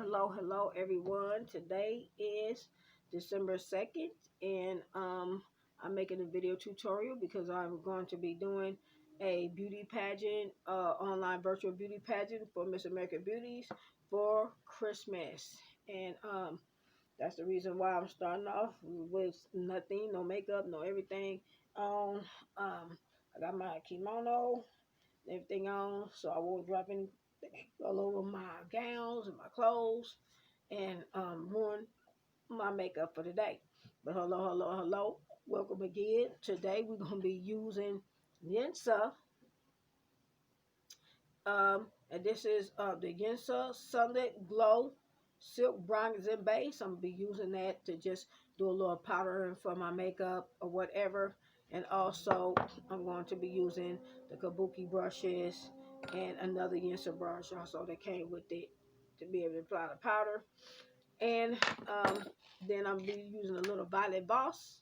hello everyone. Today is December 2nd and I'm making a video tutorial because I'm going to be doing a beauty pageant, online virtual beauty pageant for Miss America Beauties for Christmas. And that's the reason why I'm starting off with nothing, no makeup, no everything on. I got my kimono and everything on, so I won't drop anything all over my gowns and my clothes and ruin my makeup for the day. But hello. Welcome again. Today we're going to be using Yinsa. And this is the Yinsa Sunlit Glow Silk Bronzing Base. I'm going to be using that to just do a little powdering for my makeup or whatever. And also, I'm going to be using the Kabuki brushes and another Yinsa brush also that came with it to be able to apply the powder. And then I'll be using a little Violet Voss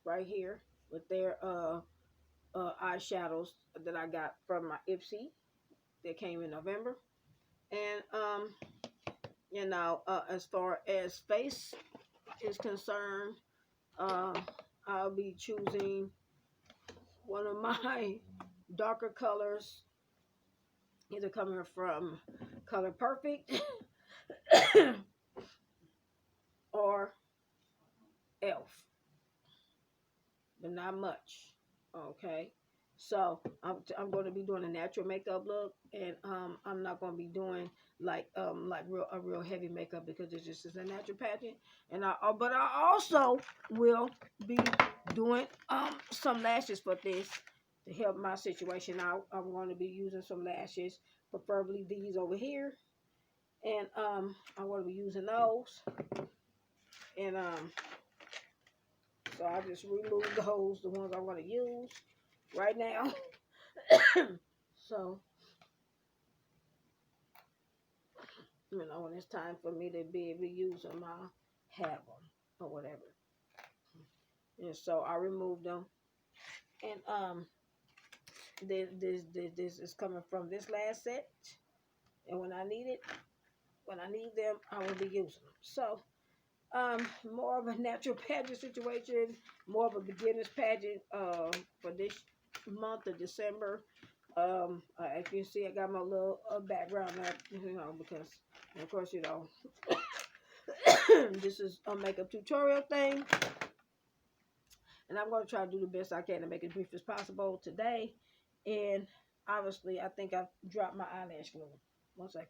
right here with their eyeshadows that I got from my Ipsy that came in November. And as far as face is concerned, I'll be choosing one of my darker colors, either coming from Color Perfect or Elf, but not much. Okay, so I'm going to be doing a natural makeup look, and I'm not going to be doing like real heavy makeup because it just is a natural pageant. And but I also will be doing some lashes for this to help my situation out. I'm going to be using some lashes, preferably these over here, and I'm going to be using those. And so I just remove those, the ones I want to use right now. So, when it's time for me to be able to use them, I'll have them or whatever. And so I remove them. And this is coming from this last set. And when I need them, I will be using them. So, more of a natural pageant situation, more of a beginner's pageant for this month of December. As you can see, I got my little background up, because, of course, this is a makeup tutorial thing. And I'm going to try to do the best I can to make it brief as possible today. And obviously, I think I've dropped my eyelash glue. 1 second.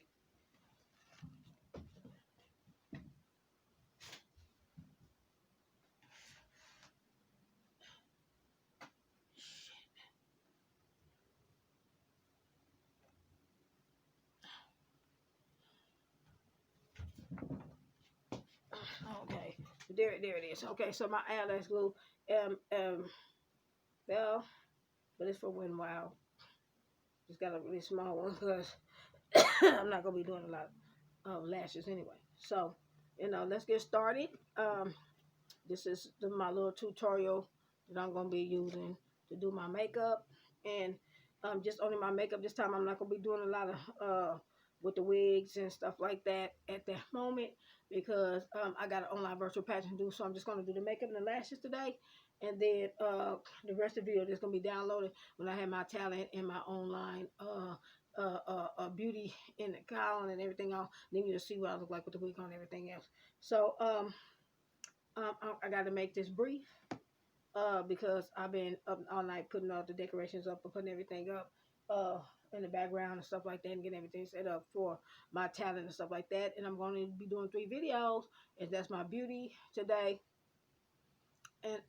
Okay, there it is. Okay, so my eyelash glue, well, but it's for when while. Just got a really small one because I'm not gonna be doing a lot of lashes anyway. So, let's get started. This is my little tutorial that I'm gonna be using to do my makeup, and just only my makeup this time. I'm not gonna be doing a lot of with the wigs and stuff like that at that moment because I got an online virtual pageant to do. So I'm just gonna do the makeup and the lashes today, and then the rest of the video is gonna be downloaded when I have my talent and my online beauty in the column and everything else. Then you'll see what I look like with the wig on and everything else. So I got to make this brief because I've been up all night putting all the decorations up and putting everything up in the background and stuff like that, and getting everything set up for my talent and stuff like that. And I'm going to be doing 3 videos, and that's my beauty today and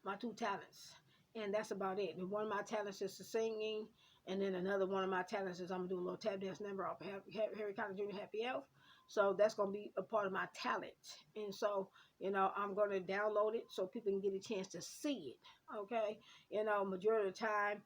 my 2 talents, and that's about it. And one of my talents is the singing, and then another one of my talents is I'm gonna do a little tap dance number off Harry Connick Jr. Happy Elf. So that's gonna be a part of my talent, and so I'm gonna download it so people can get a chance to see it. Okay, majority of the time,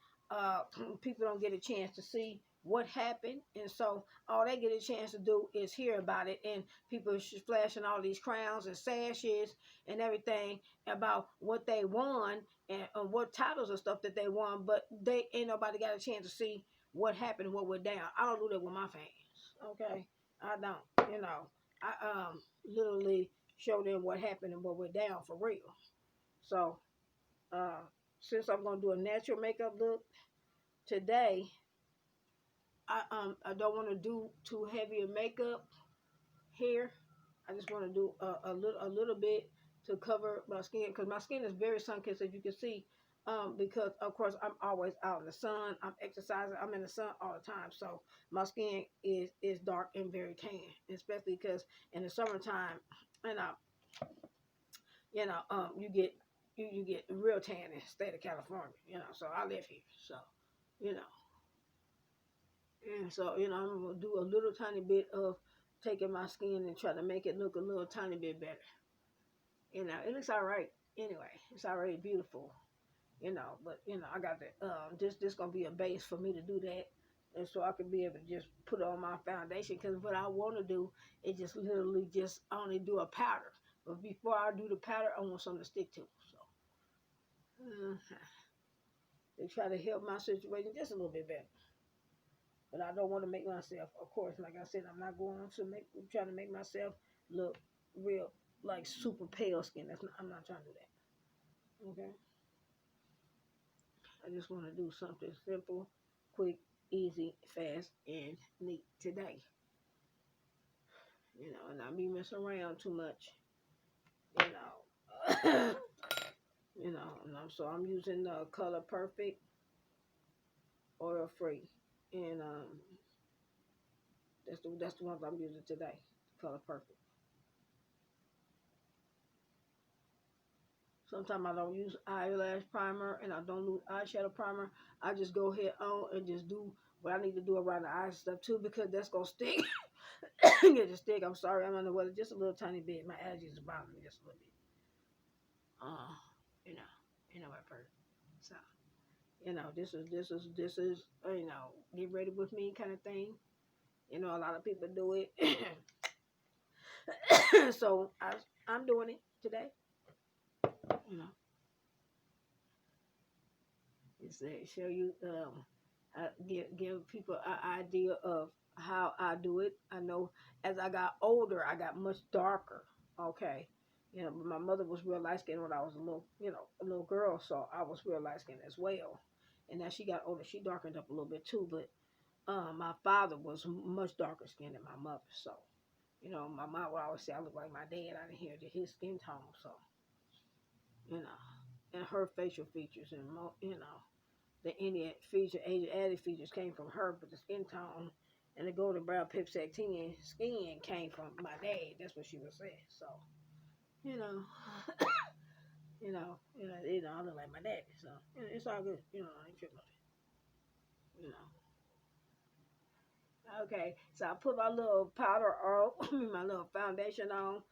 people don't get a chance to see what happened, and so all they get a chance to do is hear about it, and people flashing all these crowns and sashes and everything about what they won and what titles and stuff that they won, but they ain't nobody got a chance to see what happened and what went down. I don't do that with my fans. Okay, I don't. I literally show them what happened and what went down for real. So uh, since I'm gonna do a natural makeup look today, I don't want to do too heavy a makeup here. I just want to do a little bit to cover my skin because my skin is very sun kissed, as you can see. Because of course I'm always out in the sun. I'm exercising. I'm in the sun all the time, so my skin is dark and very tan, especially because in the summertime, and you get real tan in the state of California. So I live here, so you know, and so I'm gonna do a little tiny bit of taking my skin and try to make it look a little tiny bit better. It looks all right anyway. It's already beautiful. But I got that. This gonna be a base for me to do that, and so I can be able to just put on my foundation. Because what I want to do is just literally just only do a powder. But before I do the powder, I want something to stick to. So they try to help my situation just a little bit better. But I don't want to make myself, of course, like I said, I'm not going to trying to make myself look real like super pale skin. I'm not trying to do that. Okay. I just want to do something simple, quick, easy, fast, and neat today. And not be messing around too much. You know. So I'm using Color Perfect Oil Free, and that's the ones I'm using today. Color Perfect. Sometimes I don't use eyelash primer and I don't use eyeshadow primer. I just go ahead on and just do what I need to do around the eyes stuff too because that's gonna stick. Get the stick. I'm sorry, I'm under the weather just a little tiny bit. My allergies are bothering me just a little bit. Uh, you know, my person. So, this is get ready with me kind of thing. A lot of people do it. So I'm doing it today. You know, it's to show you, give people an idea of how I do it. I know as I got older, I got much darker. Okay. But my mother was real light skinned when I was a little girl, so I was real light skinned as well. And as she got older, she darkened up a little bit too. But my father was much darker skinned than my mother, so my mom would always say I look like my dad. I didn't hear his skin tone, so you know, and her facial features and the Indian feature, Asian added features came from her, but the skin tone and the golden brown pipsack tin skin came from my dad. That's what she was saying. So, you know, I look like my daddy. So it's all good. I ain't tripping on it. Okay, so I put my little powder on, my little foundation on,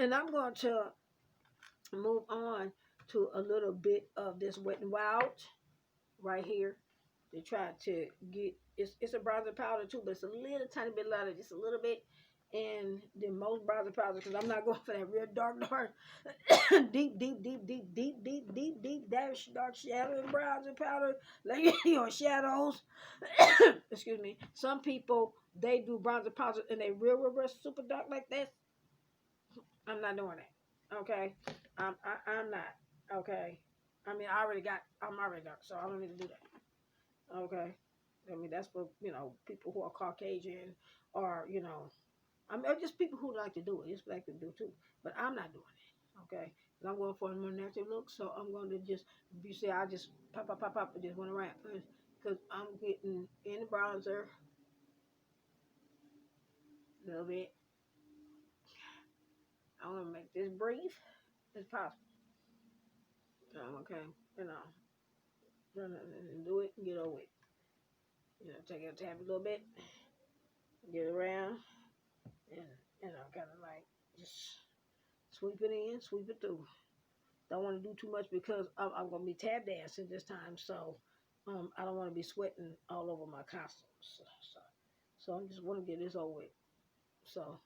and I'm going to move on to a little bit of this Wet n Wild right here to try to get it's a bronzer powder too, but it's a little tiny bit lighter, just a little bit. And then most bronzer powders, because I'm not going for that real dark, deep, dark shadow and bronzer powder, like shadows. Excuse me. Some people they do bronzer powder and they real super dark like that. I'm not doing that. Okay, I'm not. Okay, I mean I'm already dark, so I don't need to do that. Okay, I mean that's for people who are Caucasian or I mean just people who like to do it. It's black to do too, but I'm not doing it. Okay, 'cause I'm going for a more natural look, so I'm going to just you see I just pop and just went around because I'm getting in the bronzer a little bit. I want to make this brief as possible. Okay, you know, do it and get over it. Take it, tap a little bit, get around, and kind of like just sweep it in, sweep it through. Don't want to do too much because I'm gonna be tap dancing this time, so I don't want to be sweating all over my costumes. So I just want to get this over with. So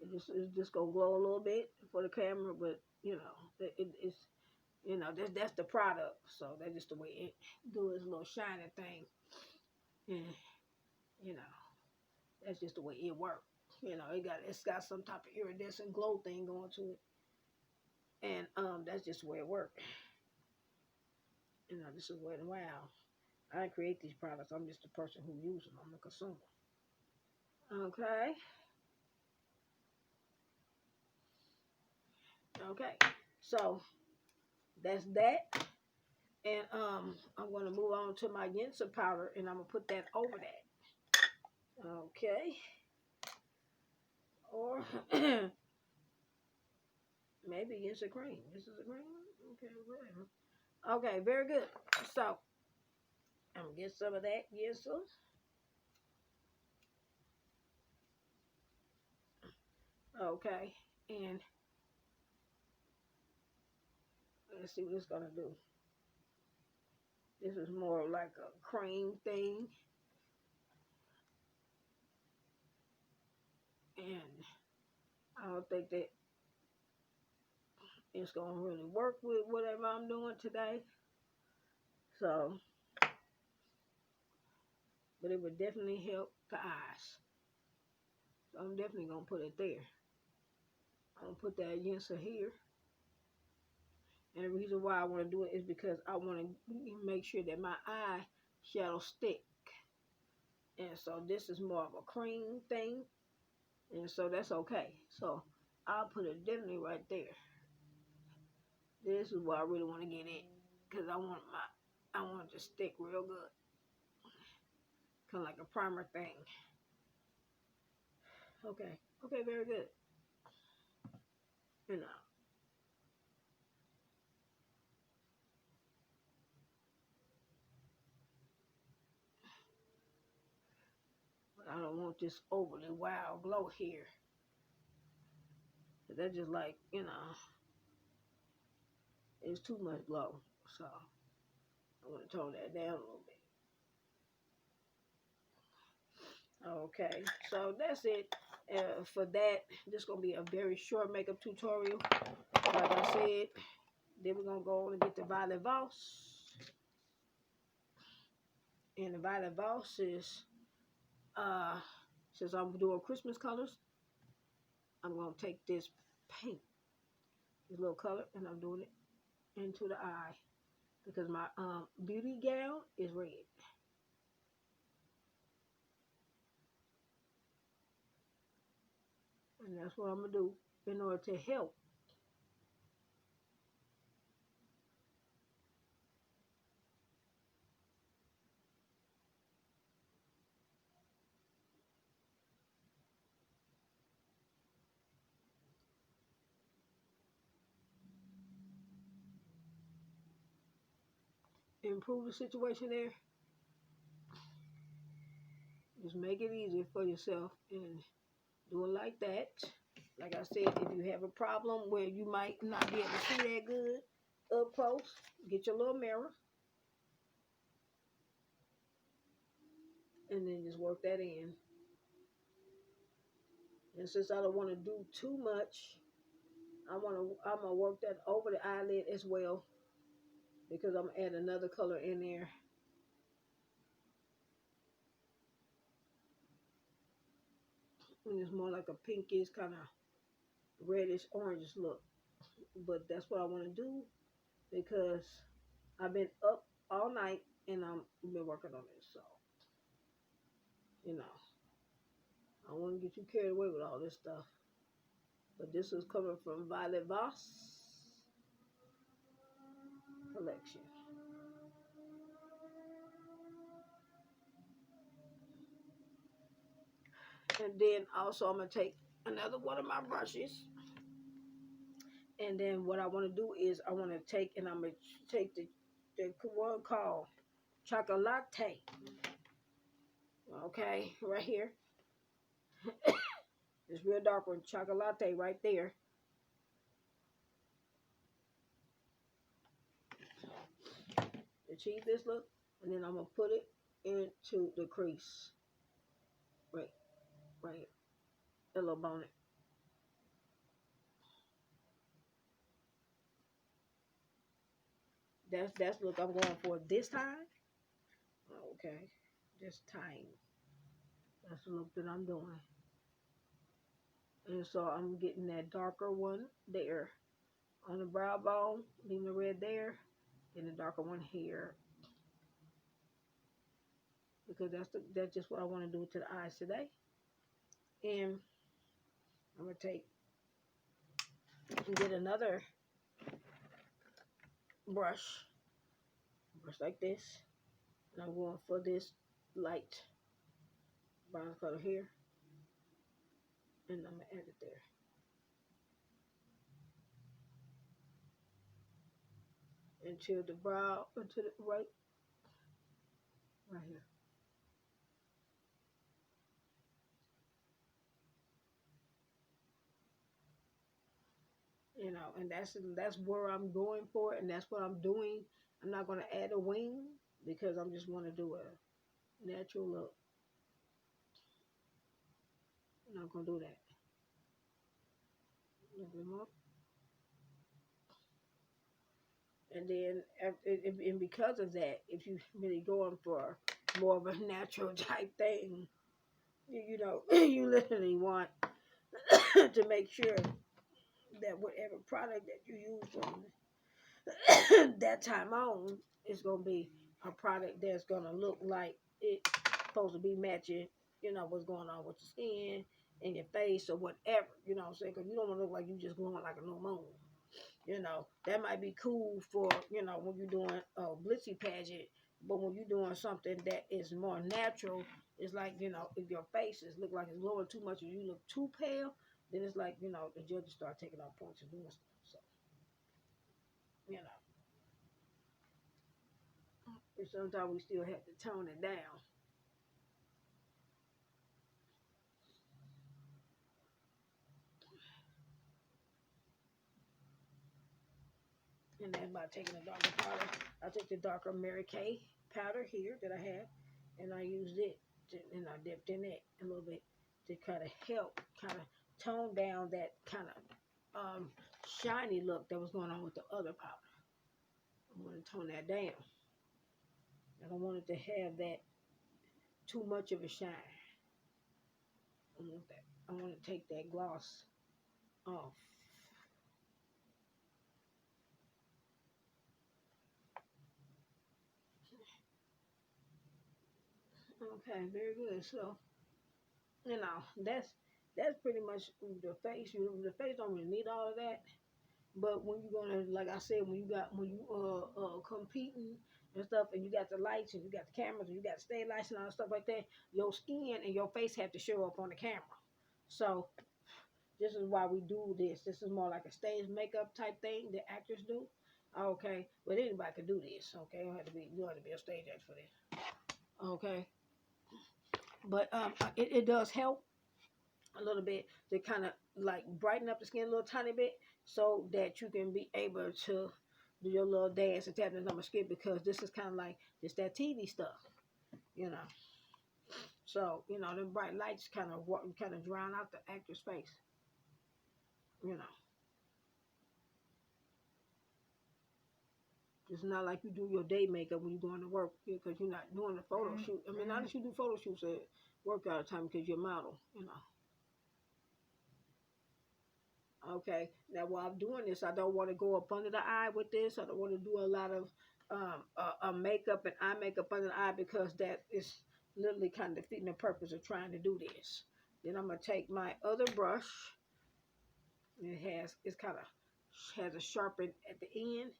it's just gonna glow a little bit for the camera, but it's that's the product. So that's just the way it do its little shiny thing. And, you know, that's just the way it works. You know, it's got some type of iridescent glow thing going to it. And that's just the way it works. You know, this is what, wow. I didn't create these products. I'm just the person who uses them. I'm a consumer. Okay. Okay. So that's that. And I'm going to move on to my Yensa powder, and I'm going to put that over that. Okay. Or maybe Yensa cream. This is a cream. Okay, whatever. Okay, very good. So I'm going to get some of that Yensa. Okay. And let's see what it's going to do. This is more like a cream thing. And I don't think that it's going to really work with whatever I'm doing today. So, but it would definitely help the eyes. So I'm definitely going to put it there. I'm going to put that Yensa here. And the reason why I want to do it is because I want to make sure that my eye shadows stick. And so this is more of a cream thing. And so that's okay. So I'll put it definitely right there. This is where I really want to get in. Because I want it to stick real good. Kind of like a primer thing. Okay. Okay, very good. You know. But I don't want this overly wild glow here. That's just like, you know, it's too much glow. So I want to tone that down a little bit. Okay, so that's it for that. This is going to be a very short makeup tutorial. Like I said, then we're going to go on and get the Violet Voss. And the Violet Voss is, since I'm doing Christmas colors, I'm going to take this paint, this little color, and I'm doing it into the eye. Because my beauty gown is red. And that's what I'm going to do in order to help improve the situation there. Just make it easy for yourself and do it like that. Like I said, if you have a problem where you might not be able to see that good up close, get your little mirror and then just work that in. And since I don't want to do too much, I'm gonna work that over the eyelid as well because I'm gonna add another color in there. And it's more like a pinkish kind of reddish orange look. But that's what I want to do because I've been up all night and I've been working on this. So, you know, I don't want to get you carried away with all this stuff. But this is coming from Violet Voss collection. And then also I'm going to take another one of my brushes. And then what I want to do is I want to take and I'm going to take the one called Chocolate. Okay, right here. This real dark one, Chocolate right there. Achieve this look. And then I'm going to put it into the crease. Right here. A little bonnet. That's look I'm going for this time. Okay. just tying. That's the look that I'm doing. And so I'm getting that darker one there on the brow bone, leaving the red there, and the darker one here, because that's just what I want to do to the eyes today. And I'm gonna take and get another brush, like this, and I'm going for this light brown color here, and I'm gonna add it there. Until the brow, until the right here. And that's where I'm going for, and that's what I'm doing. I'm not gonna add a wing because I'm just want to do a natural look. I'm not gonna do that. A little bit more, and then and because of that, if you really going for more of a natural type thing, you literally want to make sure that whatever product that you use from that time on is gonna be a product that's gonna look like it's supposed to be matching, what's going on with your skin and your face or whatever, what I'm saying? Because you don't want to look like you just glowing like a new moon. That might be cool for, when you're doing a blitzy pageant, but when you're doing something that is more natural, it's like, if your face is look like it's glowing too much or you look too pale, then it's like, the judges start taking off points and doing stuff. So, you know. And sometimes we still have to tone it down. And then by taking a darker powder, I took the darker Mary Kay powder here that I have, and I used it, and I dipped in it a little bit to kind of help kind of tone down that kind of shiny look that was going on with the other powder. I want to tone that down. I don't want it to have that too much of a shine. I want that. I want to take that gloss off. Okay, very good. So, that's pretty much the face. The face don't really need all of that. But when you're gonna, like I said, when you competing and stuff, and you got the lights and you got the cameras and you got the stage lights and all that stuff like that, your skin and your face have to show up on the camera. So this is why we do this. This is more like a stage makeup type thing that actors do. Okay, but anybody could do this. Okay, you don't have to be a stage actor for this. Okay, but it does help a little bit to kind of like brighten up the skin a little tiny bit so that you can be able to do your little dance and tap on my skin, because this is kind of like just that TV stuff, you know. So the bright lights kind of drown out the actor's face, you know. It's not like you do your day makeup when you're going to work, because you're not doing a photo shoot. I mean, not that you do photo shoots at work all the time because you're a model. Okay. Now, while I'm doing this, I don't want to go up under the eye with this. I don't want to do a lot of makeup and eye makeup under the eye, because that is literally kind of defeating the purpose of trying to do this. Then I'm gonna take my other brush. It's kind of has a sharpen at the end.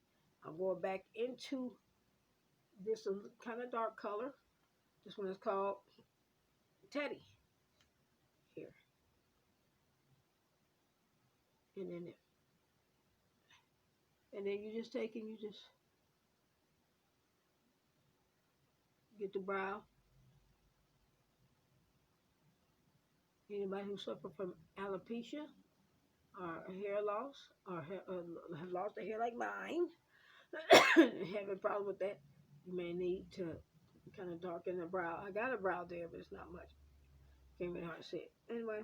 I'm going back into this kind of dark color. This one is called Teddy here, and then you just take and you just get the brow. Anybody who suffer from alopecia or hair loss or have lost their hair like mine, having a problem with that, you may need to kind of darken the brow. I got a brow there, but it's not much. Can't really hard to see it. Anyway,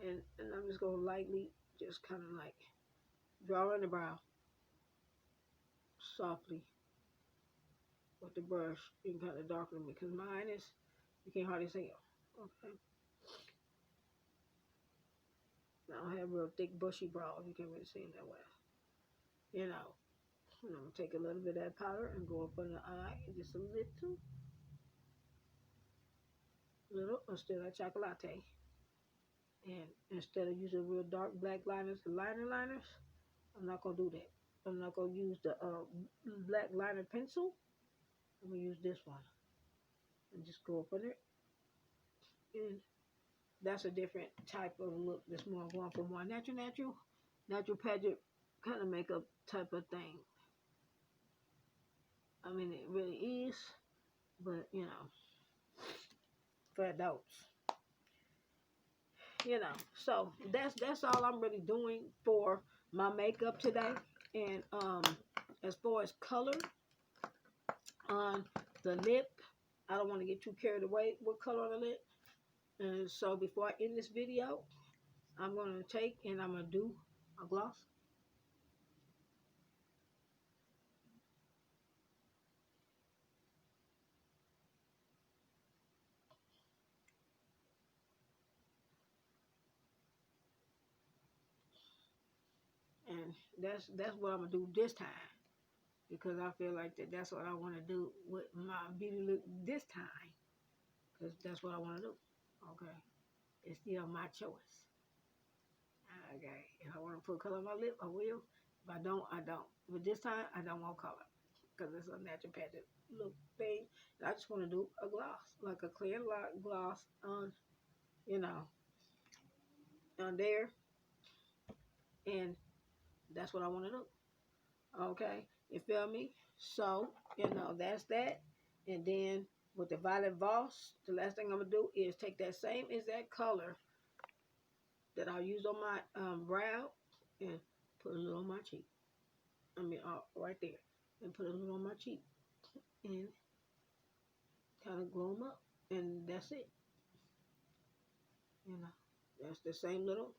and I'm just going to lightly just kind of like draw in the brow softly. with the brush and kind of darken them because mine is, you can't hardly see them. Okay. I don't have real thick bushy brows. You can't really see them that well. You know. And I'm going to take a little bit of that powder and go up on the eye. Just a little, instead of chocolate. And instead of using real dark black liners, the liners, I'm not going to do that. I'm not going to use the black liner pencil. I'm going to use this one. And just go up on it. And that's a different type of look. That's more going for more natural pageant kind of makeup type of thing. I mean, it really is, but you know, for adults, you know. So that's all I'm really doing for my makeup today. And as far as color on the lip, I don't want to get too carried away with color on the lip. And so before I end this video, I'm going to take and I'm going to do a gloss. And that's what I'm going to do this time. Because I feel like that's what I want to do with my beauty look this time. Because that's what I want to do. Okay. It's still my choice. Okay. If I want to put color on my lip, I will. If I don't, I don't. But this time, I don't want color. Because it's a natural pageant look thing. And I just want to do a gloss. Like a clear gloss on, you know, on there. And that's what I want to do. Okay. You feel me? So, you know, that's that. And then with the Violet Voss, the last thing I'm going to do is take that same exact color that I'll use on my brow and put a little on my cheek. I mean, right there. And put a little on my cheek. And kind of glow them up. And that's it. You know, that's the same little,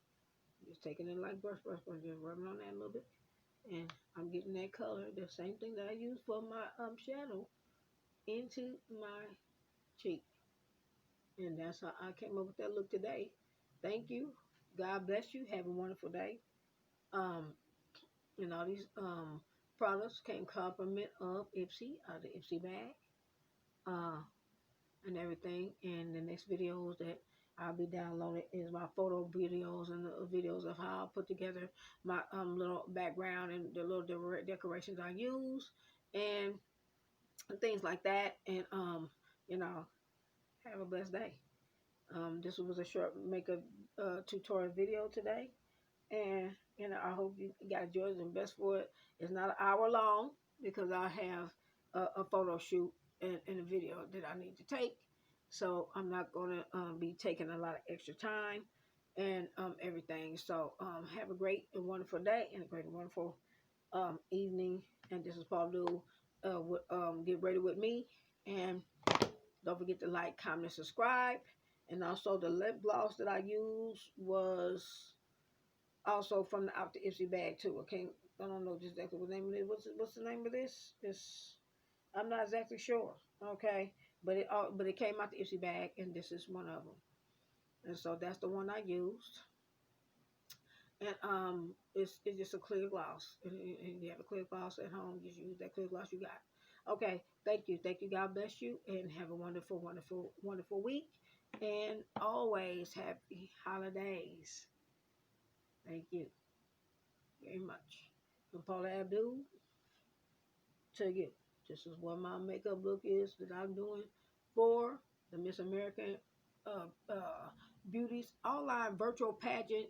just taking it like brush, just rubbing on that a little bit. And I'm getting that color, the same thing that I use for my shadow, into my cheek. And that's how I came up with that look today. Thank you. God bless you. Have a wonderful day. And all these products came compliment of Ipsy, the Ipsy bag, and everything. And the next videos that I'll be downloading is my photo videos and the videos of how I put together my little background and the little decorations I use and things like that. And you know, have a blessed day. This was a short makeup tutorial video today, and you know, I hope you got enjoyed and best for it. It's not an hour long because I have a photo shoot and a video that I need to take, so I'm not gonna be taking a lot of extra time and everything. So have a great and wonderful day and a great and wonderful evening. And this is Paula Abdul. Get ready with me, and don't forget to like, comment, and subscribe. And also the lip gloss that I used was also from the Out the Ipsy bag too. I don't know exactly what the name of it. What's the name of this? I'm not exactly sure. Okay, but it came out the Ipsy bag, and this is one of them. And so that's the one I used. And it's just a clear gloss. And you have a clear gloss at home, just use that clear gloss you got. Okay, thank you. God bless you, and have a wonderful, wonderful, wonderful week. And always happy holidays. Thank you very much. From Paula Abdul to you. This is what my makeup look is that I'm doing for the Miss American Beauties online virtual pageant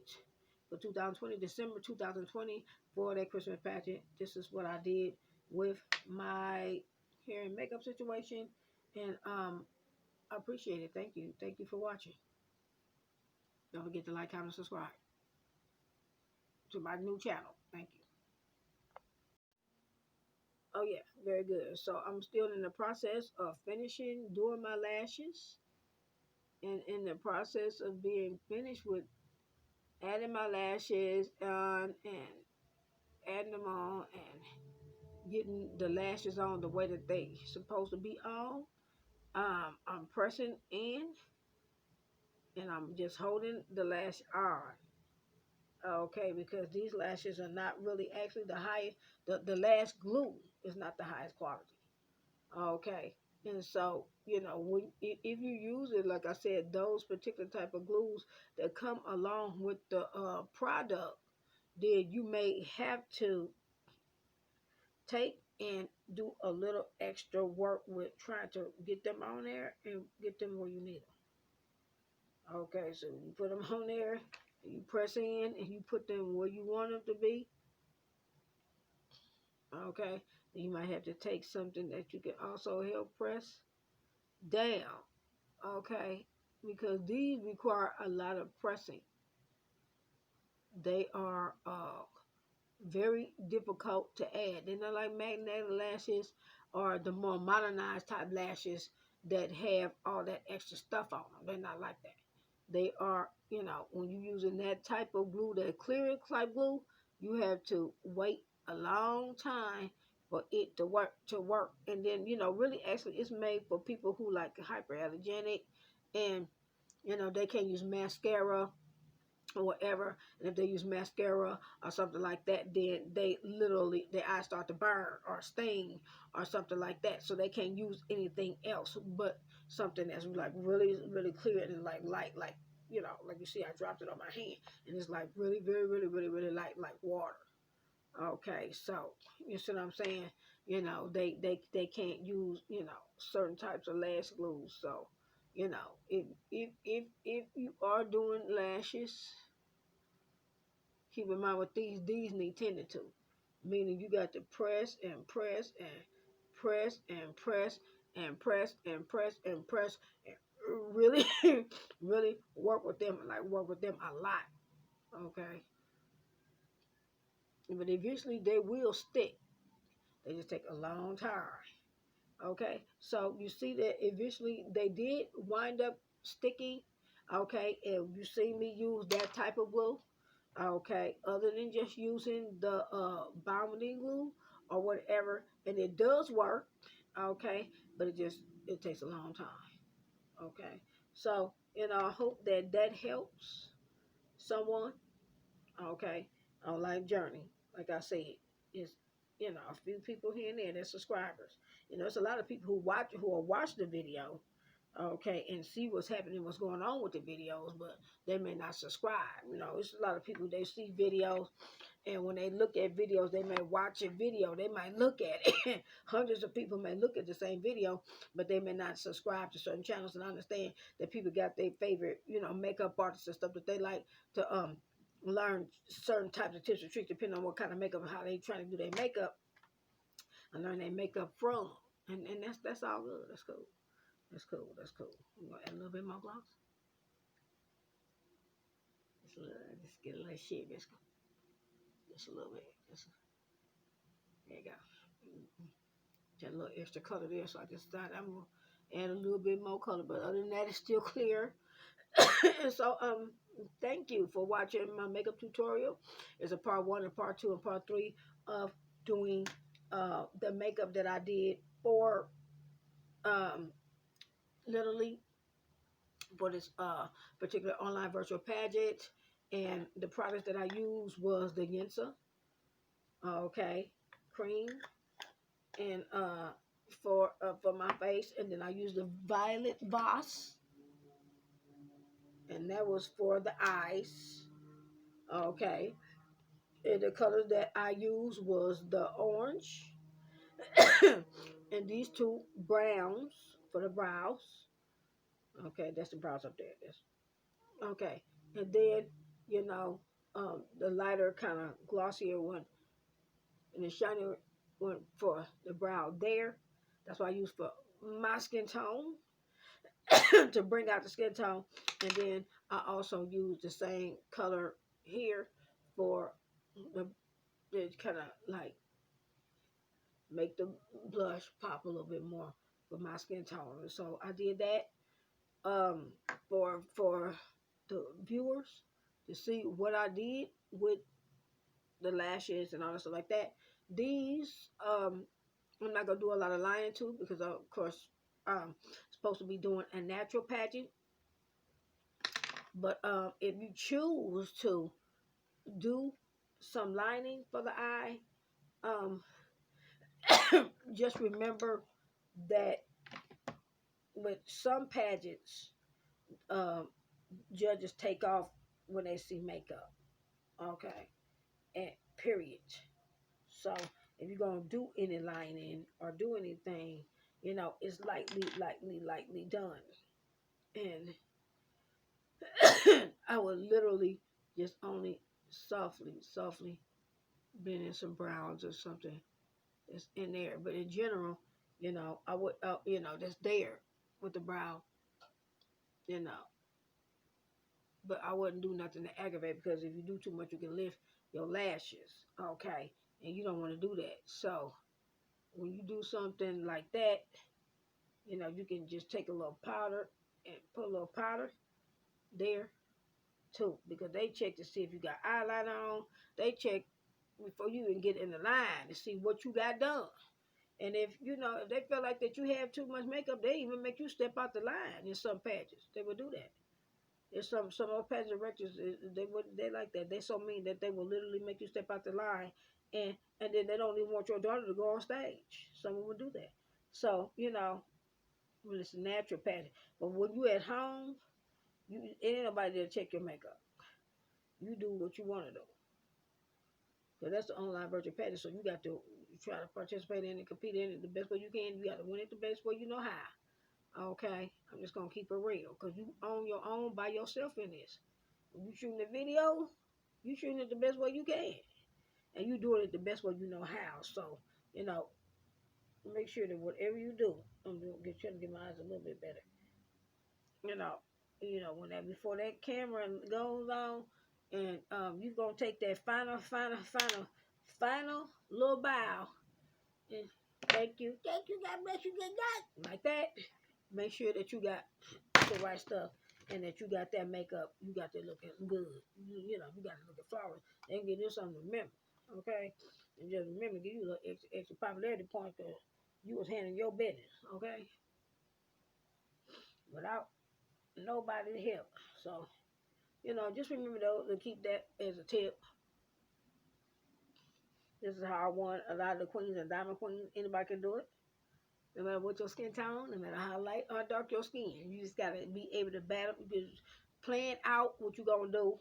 for 2020, December 2020, for that Christmas pageant. This is what I did with my hair and makeup situation. And I appreciate it. Thank you. Thank you for watching. Don't forget to like, comment, and subscribe to my new channel. Thank you. Oh yeah, very good. So I'm still in the process of finishing doing my lashes, and in the process of being finished with adding my lashes on and adding them on and getting the lashes on the way that they supposed to be on. I'm pressing in and I'm just holding the lash on. Okay, because these lashes are not really actually the highest. The lash glue is not the highest quality. Okay, and so when if you use it, like I said, those particular type of glues that come along with the product, then you may have to take and do a little extra work with trying to get them on there and get them where you need them. Okay, so you put them on there, and you press in, and you put them where you want them to be. Okay, then you might have to take something that you can also help press down. Okay, because these require a lot of pressing. They are very difficult to add. They're not like magnetic lashes or the more modernized type lashes that have all that extra stuff on them. They're not like that. They are, when you're using that type of glue, that clear type glue, you have to wait a long time for it to work. And then, really actually it's made for people who like hyperallergenic and they can't use mascara or whatever. And if they use mascara or something like that, then they literally their eyes start to burn or sting or something like that. So they can't use anything else but something that's like really, really clear and like light, like like you see, I dropped it on my hand, and it's like really, very, really, really, really light, like water. Okay, so you see what I'm saying? They can't use certain types of lash glues. So if you are doing lashes, keep in mind what these need tended to. Meaning you got to press and press and press and press and press and press and press and really really work with them, like work with them a lot. Okay. But eventually they will stick. They just take a long time. Okay. So you see that eventually they did wind up sticking. Okay. And you see me use that type of glue. Okay, other than just using the bonding glue or whatever, and it does work. Okay, but it takes a long time. Okay, so I hope that that helps someone. Okay, on life journey. Like I said, it's a few people here and there that subscribers. It's a lot of people who will watch the video, okay, and see what's happening, what's going on with the videos, but they may not subscribe. It's a lot of people, they see videos, and when they look at videos, they may watch a video, they might look at it. Hundreds of people may look at the same video, but they may not subscribe to certain channels. And I understand that people got their favorite, makeup artists and stuff that they like to learn certain types of tips and tricks depending on what kind of makeup and how they trying to do their makeup and learn their makeup from. And that's all good. That's cool. That's cool. That's cool. I'm gonna add a little bit more gloss. Just get a little shit. Just a little bit. There you go. Just a little extra color there. So I just thought I'm gonna add a little bit more color. But other than that, it's still clear. And so thank you for watching my makeup tutorial. It's a part 1 and part 2 and part 3 of doing the makeup that I did for um literally for this particular online virtual pageant. And the product that I used was the Yinsa, okay, cream, and for my face. And then I used the Violet Voss, and that was for the eyes, okay. And the color that I used was the orange, and these two browns for the brows. Okay, that's the brows up there. That's okay. And then the lighter kind of glossier one and the shinier one for the brow there. That's what I use for my skin tone to bring out the skin tone. And then I also use the same color here for the kind of like make the blush pop a little bit more for my skin tone. So I did that for the viewers to see what I did with the lashes and all that stuff like that. These I'm not gonna do a lot of lying to because of course supposed to be doing a natural pageant. But if you choose to do some lining for the eye, um, just remember that with some pageants, um, judges take off when they see makeup. Okay, and period. So if you're gonna do any lining or do anything, it's lightly done. And I would literally just only softly blend in some browns or something that's in there. But in general, I would, that's there with the brown, you know. But I wouldn't do nothing to aggravate because if you do too much, you can lift your lashes, okay? And you don't want to do that. So when you do something like that, you can just take a little powder and put a little powder there too, because they check to see if you got eyeliner on. They check before you even get in the line to see what you got done. And if they feel like that you have too much makeup, they even make you step out the line in some pageants. They will do that. There's some of pageant directors, they like that. They so mean that they will literally make you step out the line, and then they don't even want your daughter to go on stage. Someone will do that. So when it's a natural pageant, but when you at home, ain't nobody there to check your makeup. You do what you want to do. So that's the online virtual pageant. So you got to try to participate in it, compete in it the best way you can. You got to win it the best way you know how. Okay, I'm just gonna keep it real because you own your own by yourself in this. When you shooting the video, you shooting it the best way you can, and you doing it the best way you know how. So you know, make sure that whatever you do, I'm gonna trying to get my eyes a little bit better. You know, when that before that camera goes on, and you gonna take that final little bow. And thank you, God bless you, good God, like that. Make sure that you got the right stuff and that you got that makeup, you got that looking good. You got to look at flowers. And get this something to remember, okay? And just remember, give you a little extra popularity point because you was handling your business, okay? Without nobody to help. So, just remember though to keep that as a tip. This is how I won a lot of the queens and diamond queens. Anybody can do it. No matter what your skin tone, no matter how light or dark your skin. You just gotta be able to battle. Just plan out what you're gonna do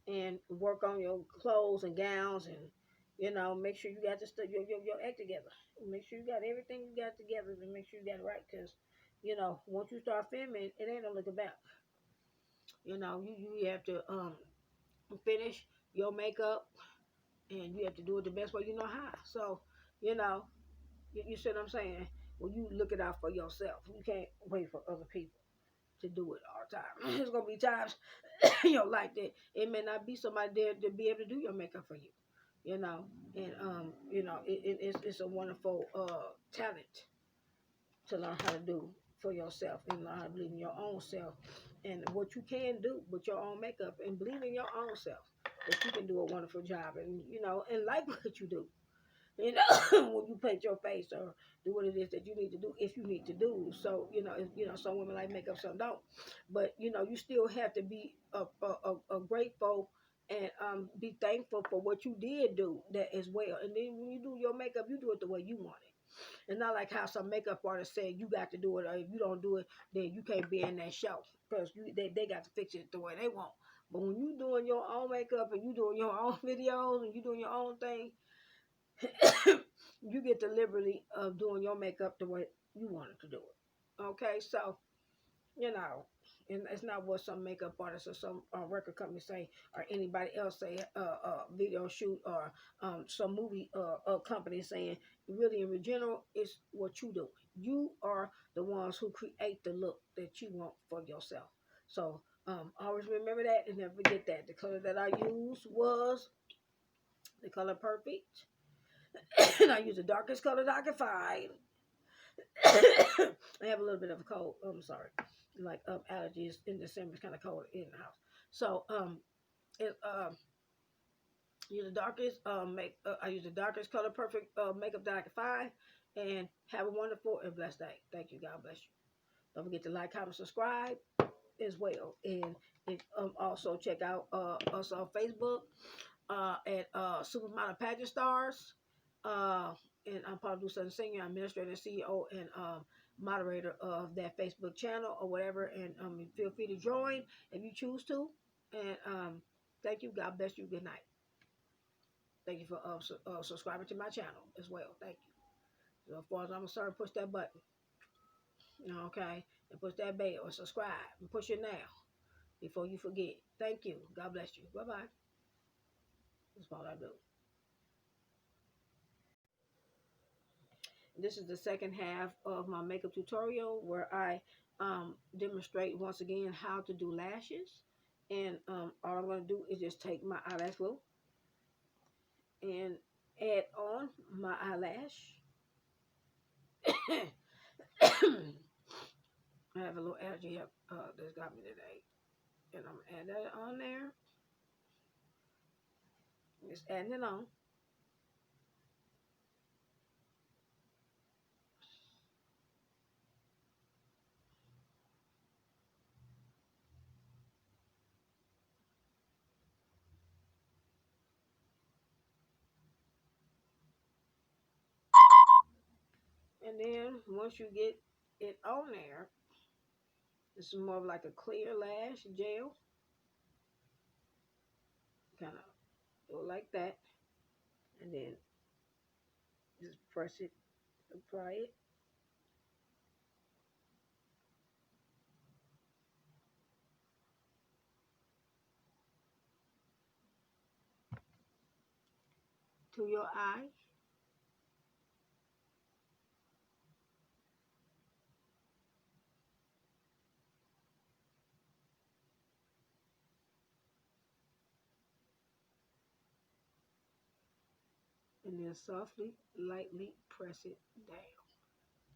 and work on your clothes and gowns and make sure you got your act together. Make sure you got everything you got together and make sure you got it right because once you start filming, it ain't no looking back. You have to finish your makeup and you have to do it the best way you know how. So you know you see what I'm saying. When you look it out for yourself, you can't wait for other people to do it all the time. There's gonna be times like that. It may not be somebody there to be able to do your makeup for you, and it's a wonderful talent to learn how to do for yourself and learn how to believe in your own self and what you can do with your own makeup and believe in your own self that you can do a wonderful job and and like what you do. When you paint your face or do what it is that you need to do, if you need to do. So, some women like makeup, some don't. But, you still have to be a grateful and be thankful for what you did do that as well. And then when you do your makeup, you do it the way you want it. It's not like how some makeup artists say you got to do it, or if you don't do it, then you can't be in that show because they got to fix it the way they want. But when you doing your own makeup and you doing your own videos and you doing your own thing, you get the liberty of doing your makeup the way you wanted to do it. Okay, so and it's not what some makeup artists or some record company say or anybody else say. Video shoot or some movie company saying. Really, in general, it's what you do. You are the ones who create the look that you want for yourself. So always remember that and never forget that. The color that I used was the color Perfect. And I use the darkest color that I can find. I have a little bit of a cold. I'm sorry, like allergies in December. It's kind of cold in the house. So it Use the darkest I use the darkest color perfect makeup that I can find. And have a wonderful and blessed day. Thank you. God bless you. Don't forget to like, comment, subscribe as well. And also check out us on Facebook at Supermodel Pageant Stars. Uh, and I'm Paula Abdul, Sutton Senior, Administrator, CEO, and moderator of that Facebook channel or whatever. And feel free to join if you choose to. And thank you. God bless you. Good night. Thank you for subscribing to my channel as well. Thank you. So as far as I'm concerned, push that button. Okay? And push that bell or subscribe and push it now before you forget. Thank you. God bless you. Bye bye. That's all I do. This is the second half of my makeup tutorial where I demonstrate once again how to do lashes. And all I'm going to do is just take my eyelash glue and add on my eyelash. I have a little allergy that's got me today. And I'm going to add that on there. Just adding it on. And then once you get it on there, this is more of like a clear lash gel. Kind of go like that. And then just press it, apply it. To your eye. And then softly, lightly press it down.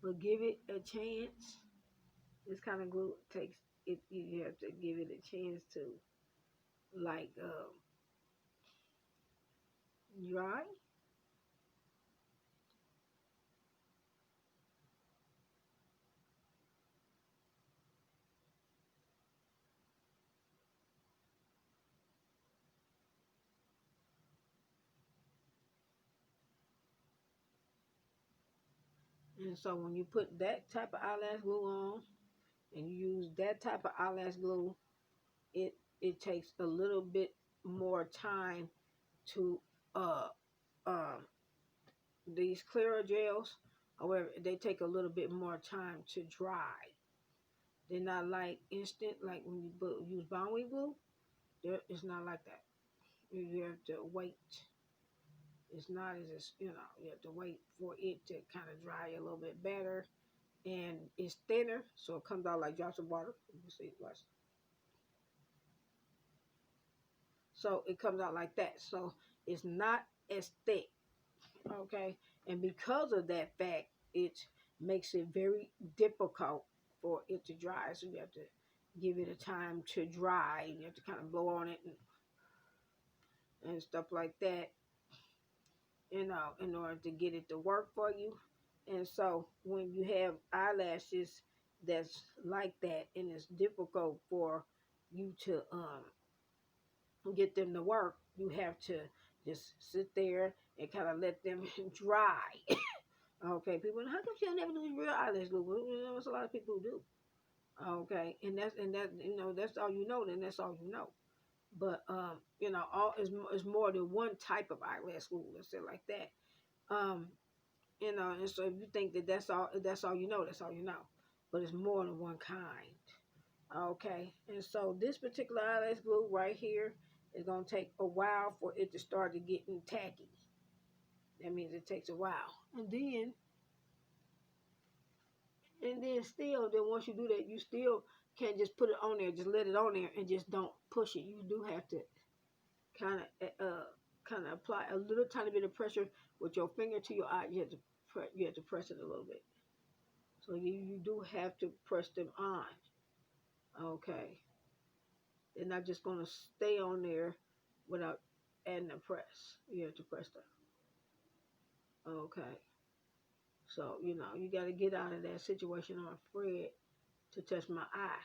But give it a chance. This kind of glue takes it. You have to give it a chance to like dry. And so when you put that type of eyelash glue on and you use that type of eyelash glue, it it takes a little bit more time to uh um these clearer gels. However, they take a little bit more time to dry. They're not like instant, like when you use Boundary glue. It's not like that. You have to wait. It's not as you have to wait for it to kind of dry a little bit better, and it's thinner, so it comes out like drops of water. You see, watch. So it comes out like that. So it's not as thick, okay. And because of that fact, it makes it very difficult for it to dry. So you have to give it a time to dry. You have to kind of blow on it and stuff like that, in order to get it to work for you. And so when you have eyelashes that's like that, and it's difficult for you to get them to work, you have to just sit there and kind of let them dry. Okay, people, how come you never do real eyelash glue? Well, there's a lot of people who do. Okay, and that that's all you know. Then that's all you know. But all is more than one type of eyelash glue. Let's say it like that. Um, and so if you think that that's all you know, that's all you know. But it's more than one kind. Okay, and so this particular eyelash glue right here is gonna take a while for it to start to getting tacky. That means it takes a while, and then still, then once you do that, you still can't just put it on there, just let it on there, and just don't push it. You do have to kind of apply a little tiny bit of pressure with your finger to your eye. You have to press it a little bit. So you do have to press them on. Okay. They're not just going to stay on there without and the press. You have to press down. Okay. So, you got to get out of that situation. I'm afraid to touch my eye.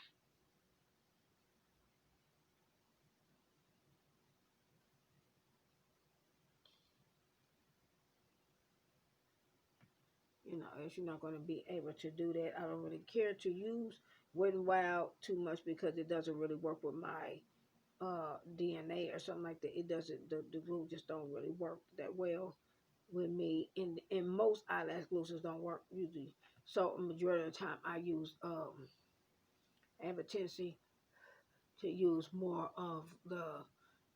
As you're not going to be able to do that. I don't really care to use Wet n Wild too much because it doesn't really work with my DNA or something like that. It doesn't. The glue just don't really work that well with me. And most eyelash glues don't work usually. So a majority of the time I use I have a tendency to use more of the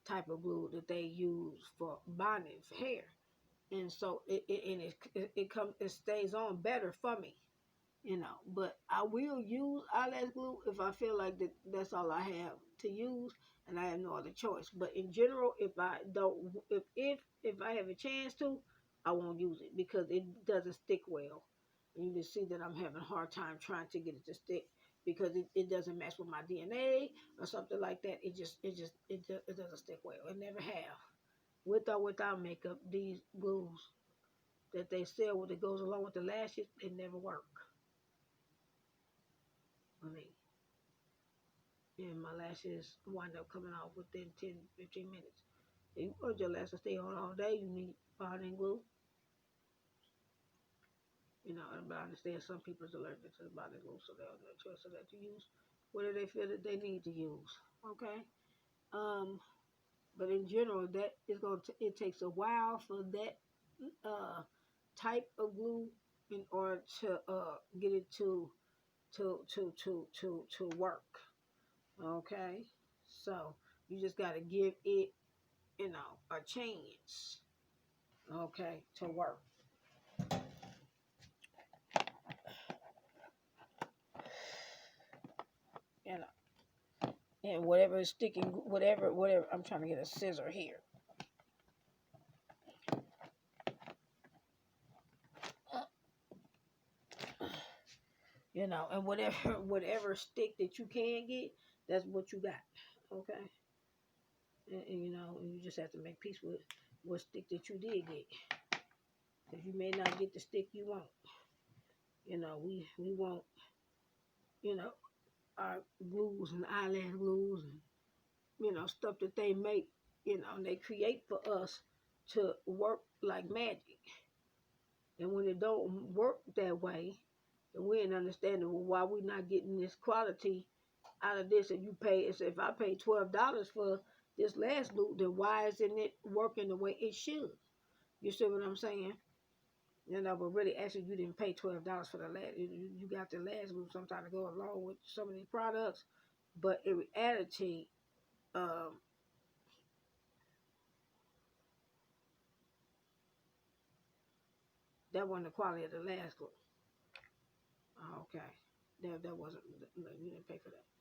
type of glue that they use for bonding for hair. And so it stays on better for me. But I will use eyelash glue if I feel like that's all I have to use and I have no other choice. But in general, if I have a chance to, I won't use it because it doesn't stick well. And you can see that I'm having a hard time trying to get it to stick because it doesn't match with my DNA or something like that. It doesn't stick well. It never have. With or without makeup, these glues that they sell that goes along with the lashes, it never work. I mean, and my lashes wind up coming off within 10, 15 minutes. If you want your lashes to stay on all day, you need bonding glue. But I understand some people are allergic to the bonding glue, so they have no choice of that to use whatever they feel that they need to use. Okay. Um, but in general, that is it takes a while for that type of glue in order to get it to work. Okay, so you just got to give it, a chance. Okay, to work. You know, and whatever is sticking, whatever. I'm trying to get a scissor here. And whatever stick that you can get, that's what you got. Okay, and you just have to make peace with what stick that you did get, because you may not get the stick you want. We want, you know, our glues and eyelash glues and stuff that they make, and they create for us to work like magic. And when it don't work that way, then we ain't understanding why we not getting this quality out of this. And you pay, if I pay $12 for this last glue, then why isn't it working the way it should? You see what I'm saying? But really, actually, you didn't pay $12 for the last. You got the last glue sometime to go along with some of these products, but in reality, um, that wasn't the quality of the last glue. Oh, okay, that wasn't. No, you didn't pay for that.